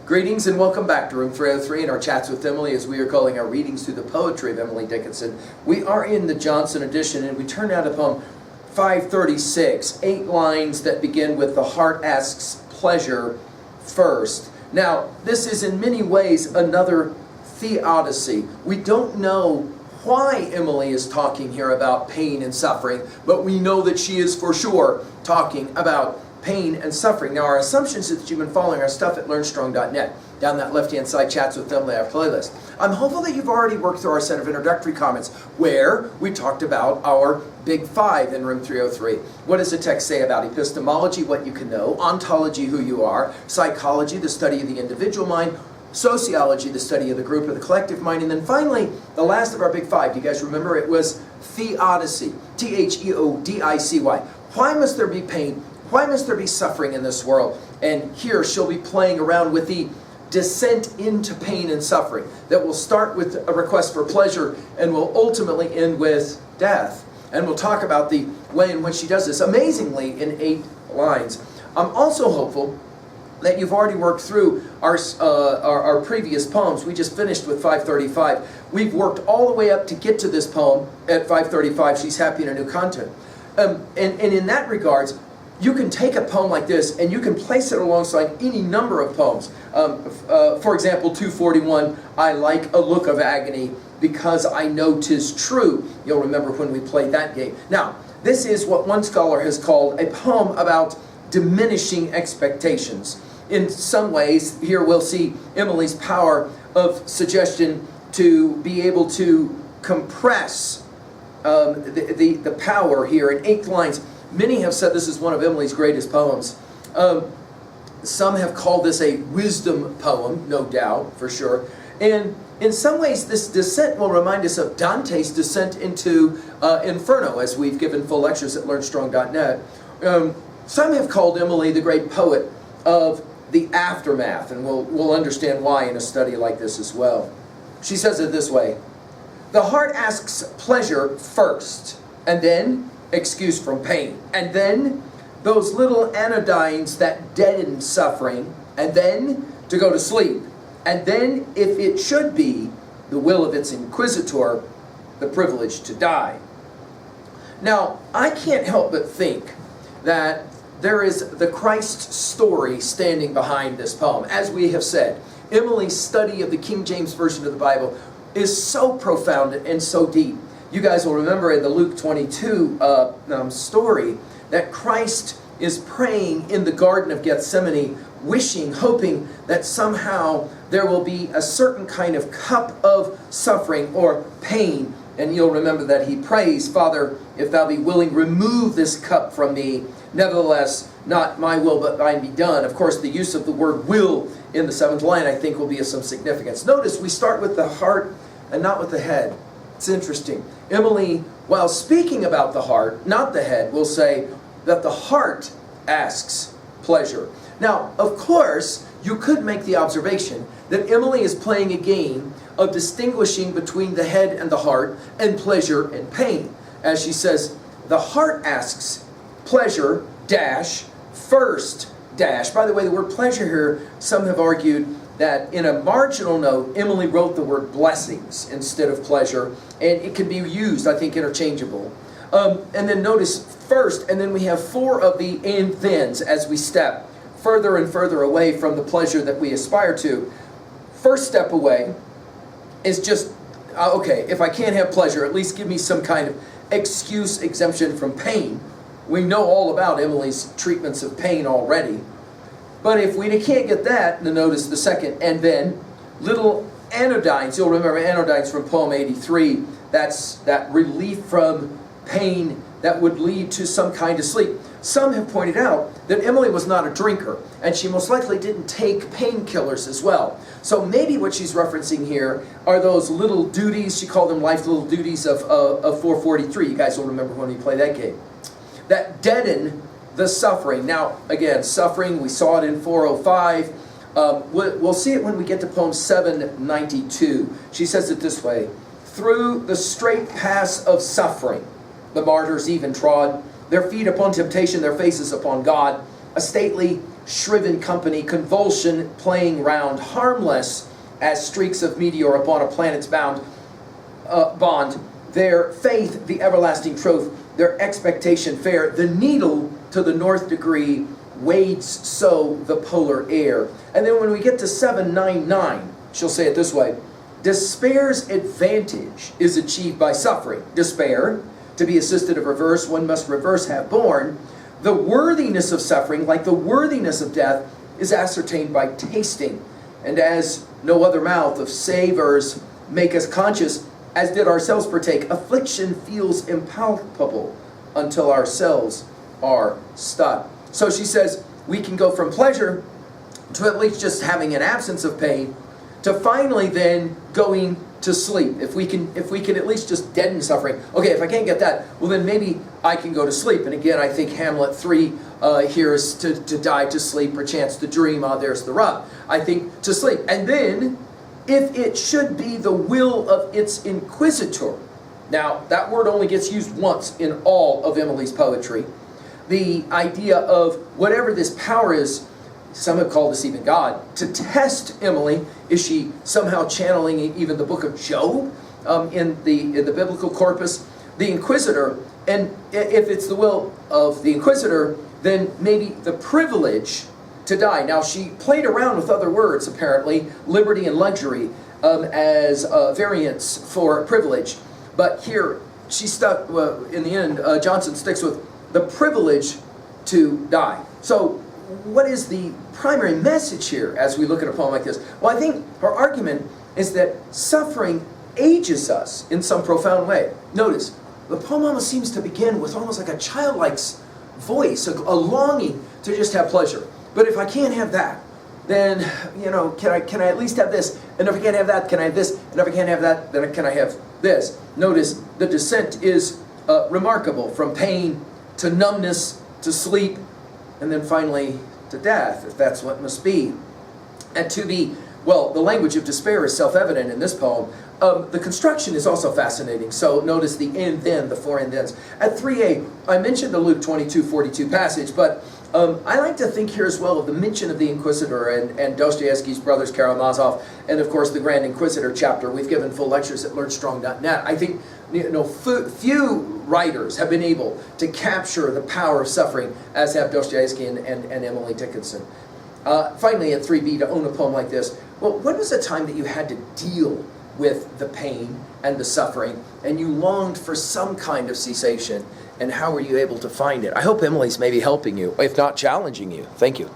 Greetings and welcome back to Room 303 and our chats with Emily, as we are calling our readings through the poetry of Emily Dickinson. We are in the Johnson edition, and we turn now to poem 536, 8 lines that begin with "The heart asks pleasure first." Now, this is in many ways another theodicy. We don't know why Emily is talking here about pain and suffering, but we know that she is for sure talking about pain and suffering. Now, our assumptions is that you've been following our stuff at learnstrong.net. Down that left-hand side, Chats with Emily, our playlist. I'm hopeful that you've already worked through our set of introductory comments where we talked about our big 5 in Room 303. What does the text say about epistemology, what you can know, ontology, who you are, psychology, the study of the individual mind, sociology, the study of the group or the collective mind, and then finally, the last of our big 5. Do you guys remember? It was theodicy, Theodicy. Why must there be pain? Why must there be suffering in this world? And here she'll be playing around with the descent into pain and suffering that will start with a request for pleasure and will ultimately end with death. And we'll talk about the way in which she does this amazingly in 8 lines. I'm also hopeful that you've already worked through our previous poems. We just finished with 535. We've worked all the way up to get to this poem at 535, She's Happy in Her New Content. And in that regards, you can take a poem like this and you can place it alongside any number of poems. For example, 241, I like a look of agony because I know 'tis true. You'll remember when we played that game. Now, this is what one scholar has called a poem about diminishing expectations. In some ways, here we'll see Emily's power of suggestion to be able to compress the power here in 8 lines. Many have said this is one of Emily's greatest poems. Some have called this a wisdom poem, no doubt, for sure. And in some ways, this descent will remind us of Dante's descent into Inferno, as we've given full lectures at learnstrong.net. Some have called Emily the great poet of the aftermath, and we'll understand why in a study like this as well. She says it this way: the heart asks pleasure first, and then excuse from pain, and then those little anodynes that deaden suffering, and then to go to sleep, and then, if it should be the will of its inquisitor, the privilege to die. Now, I can't help but think that there is the Christ story standing behind this poem. As we have said, Emily's study of the King James Version of the Bible is so profound and so deep. You guys will remember in the Luke 22 story that Christ is praying in the Garden of Gethsemane, wishing, hoping that somehow there will be a certain kind of cup of suffering or pain. And you'll remember that he prays, Father, if thou be willing, remove this cup from me. Nevertheless, not my will, but thine be done. Of course, the use of the word will in the 7th line, I think, will be of some significance. Notice we start with the heart and not with the head. It's interesting. Emily, while speaking about the heart, not the head, will say that the heart asks pleasure. Now, of course, you could make the observation that Emily is playing a game of distinguishing between the head and the heart and pleasure and pain. As she says, the heart asks pleasure, dash, first, dash. By the way, the word pleasure here, some have argued that in a marginal note, Emily wrote the word blessings instead of pleasure, and it can be used, I think, interchangeable. And then notice first, and then we have 4 of the and thens as we step further and further away from the pleasure that we aspire to. First step away is just, okay, if I can't have pleasure, at least give me some kind of excuse, exemption from pain. We know all about Emily's treatments of pain already. But if we can't get that, then notice the second, and then little anodynes. You'll remember anodynes from poem 83. That's that relief from pain that would lead to some kind of sleep. Some have pointed out that Emily was not a drinker, and she most likely didn't take painkillers as well. So maybe what she's referencing here are those little duties, she called them life little duties of 443. You guys will remember when we played that game. That deaden the suffering. Now, again, suffering, we saw it in 405. We'll see it when we get to poem 792. She says it this way: through the straight paths of suffering, the martyrs even trod, their feet upon temptation, their faces upon God. A stately shriven company, convulsion playing round, harmless as streaks of meteor upon a planet's bond. Their faith, the everlasting truth, their expectation fair, the needle to the north degree, wades so the polar air. And then when we get to 799, she'll say it this way: despair's advantage is achieved by suffering. Despair, to be assisted of reverse, one must reverse have borne. The worthiness of suffering, like the worthiness of death, is ascertained by tasting. And as no other mouth of savors make us conscious, as did ourselves partake, affliction feels impalpable until ourselves are stuck. So she says we can go from pleasure to at least just having an absence of pain, to finally then going to sleep. If we can at least just deaden suffering. Okay, if I can't get that, well then maybe I can go to sleep. And again, I think Hamlet 3 here is to die to sleep, perchance to dream. There's the rub. I think to sleep. And then, if it should be the will of its inquisitor. Now, that word only gets used once in all of Emily's poetry. The idea of whatever this power is, some have called this even God, to test Emily. Is she somehow channeling even the book of Job in the biblical corpus? The inquisitor, and if it's the will of the inquisitor, then maybe the privilege to die. Now, she played around with other words, apparently, liberty and luxury, as variants for privilege. But here, she stuck, in the end, Johnson sticks with the privilege to die. So, what is the primary message here as we look at a poem like this? Well, I think her argument is that suffering ages us in some profound way. Notice, the poem almost seems to begin with almost like a childlike voice, a longing to just have pleasure. But if I can't have that, then, can I at least have this? And if I can't have that, can I have this? And if I can't have that, then can I have this? Notice, the descent is remarkable, from pain to numbness to sleep, and then finally to death, if that's what must be. And the language of despair is self-evident in this poem. The construction is also fascinating. So notice the and then, the four and thens. At 3a, I mentioned the Luke 22:42 passage, but I like to think here as well of the mention of the Inquisitor and Dostoevsky's brothers Karamazov, and of course the Grand Inquisitor chapter. We've given full lectures at learnstrong.net. I think few writers have been able to capture the power of suffering as have Dostoevsky and Emily Dickinson. Finally, at 3b, to own a poem like this, well, when was the time that you had to deal with the pain and the suffering, and you longed for some kind of cessation, and how were you able to find it? I hope Emily's maybe helping you, if not challenging you. Thank you.